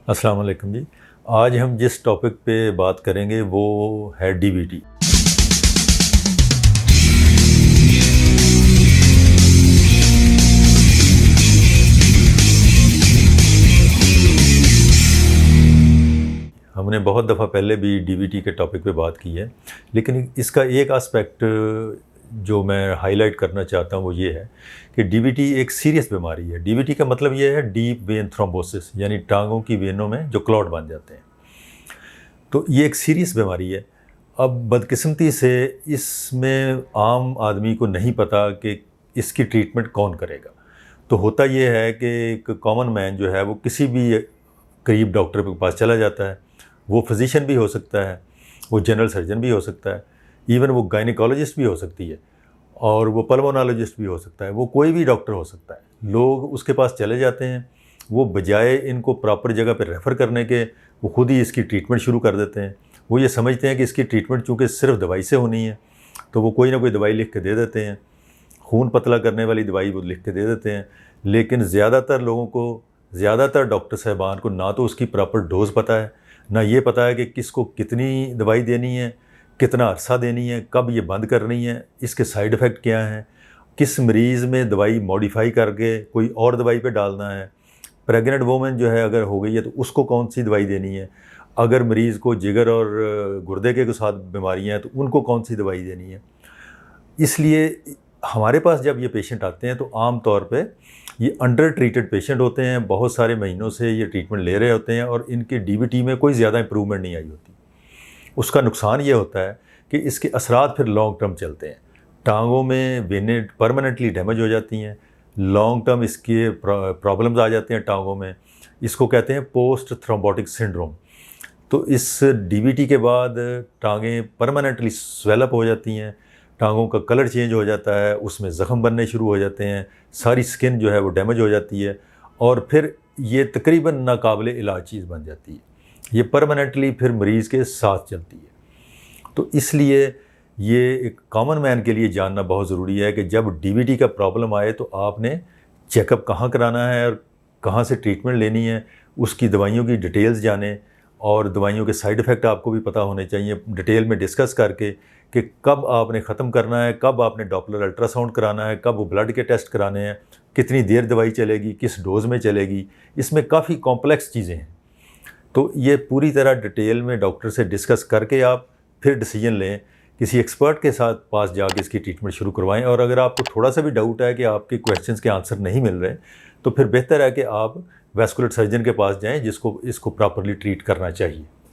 अस्सलाम वालेकुम जी। आज हम जिस टॉपिक पे बात करेंगे वो है डीवीटी। हमने बहुत दफ़ा पहले भी डीवीटी के टॉपिक पे बात की है, लेकिन इसका एक एस्पेक्ट जो मैं हाईलाइट करना चाहता हूँ वो ये है कि डीवीटी एक सीरियस बीमारी है। डीवीटी का मतलब ये है डीप वेन थ्रोम्बोसिस, यानी टांगों की वेनों में जो क्लॉट बन जाते हैं। तो ये एक सीरियस बीमारी है। अब बदकिस्मती से इसमें आम आदमी को नहीं पता कि इसकी ट्रीटमेंट कौन करेगा। तो होता ये है कि एक कॉमन मैन जो है वो किसी भी करीब डॉक्टर के पास चला जाता है। वो फिजिशियन भी हो सकता है, वो जनरल सर्जन भी हो सकता है, इवन वो गायनिकोलॉजिस्ट भी हो सकती है, और वो पल्मोनोलॉजिस्ट भी हो सकता है, वो कोई भी डॉक्टर हो सकता है। लोग उसके पास चले जाते हैं, वो बजाय इनको प्रॉपर जगह पर रेफ़र करने के वो खुद ही इसकी ट्रीटमेंट शुरू कर देते हैं। वो ये समझते हैं कि इसकी ट्रीटमेंट चूँकि सिर्फ दवाई से होनी है, तो वो कोई ना कोई दवाई लिख के दे देते हैं। खून पतला करने वाली दवाई वो लिख के दे देते हैं, लेकिन ज़्यादातर लोगों को, ज़्यादातर डॉक्टर साहबान को ना तो उसकी प्रॉपर डोज़ पता है, ना ये पता है कि किसको कितनी दवाई देनी है, कितना अरसा देनी है, कब ये बंद करनी है, इसके साइड इफ़ेक्ट क्या हैं, किस मरीज़ में दवाई मॉडिफाई करके कोई और दवाई पे डालना है। प्रेग्नेंट वोमेन जो है अगर हो गई है तो उसको कौन सी दवाई देनी है। अगर मरीज़ को जिगर और गुर्दे के साथ बीमारियाँ हैं तो उनको कौन सी दवाई देनी है। इसलिए हमारे पास जब ये पेशेंट आते हैं तो आम तौर पे ये अंडर ट्रीटेड पेशेंट होते हैं। बहुत सारे महीनों से ये ट्रीटमेंट ले रहे होते हैं और इनके डीवीटी में कोई ज़्यादा इम्प्रूवमेंट नहीं आई होती। उसका नुकसान ये होता है कि इसके असरात फिर लॉन्ग टर्म चलते हैं। टांगों में वेनें परमानेंटली डैमेज हो जाती हैं, लॉन्ग टर्म इसके प्रॉब्लम्स आ जाते हैं टांगों में। इसको कहते हैं पोस्ट थ्रोम्बोटिक सिंड्रोम। तो इस डीवीटी के बाद टांगें परमानेंटली स्वेलअप हो जाती हैं, टांगों का कलर चेंज हो जाता है, उसमें ज़ख़म बनने शुरू हो जाते हैं, सारी स्किन जो है वो डैमेज हो जाती है और फिर ये तकरीबन नाकाबिले इलाज चीज़ बन जाती है। ये परमानेंटली फिर मरीज़ के साथ चलती है। तो इसलिए ये एक कॉमन मैन के लिए जानना बहुत ज़रूरी है कि जब डीवीटी का प्रॉब्लम आए तो आपने चेकअप कहाँ कराना है और कहाँ से ट्रीटमेंट लेनी है, उसकी दवाइयों की डिटेल्स जानें और दवाइयों के साइड इफ़ेक्ट आपको भी पता होने चाहिए, डिटेल में डिस्कस करके कि कब आपने ख़त्म करना है, कब आपने डॉपलर अल्ट्रासाउंड कराना है, कब ब्लड के टेस्ट कराने हैं, कितनी देर दवाई चलेगी, किस डोज़ में चलेगी। इसमें काफ़ी कॉम्प्लेक्स चीज़ें हैं। तो ये पूरी तरह डिटेल में डॉक्टर से डिस्कस करके आप फिर डिसीजन लें, किसी एक्सपर्ट के साथ पास जाके इसकी ट्रीटमेंट शुरू करवाएं। और अगर आपको थोड़ा सा भी डाउट है कि आपके क्वेश्चंस के आंसर नहीं मिल रहे, तो फिर बेहतर है कि आप वैस्कुलर सर्जन के पास जाएं जिसको इसको प्रॉपरली ट्रीट करना चाहिए।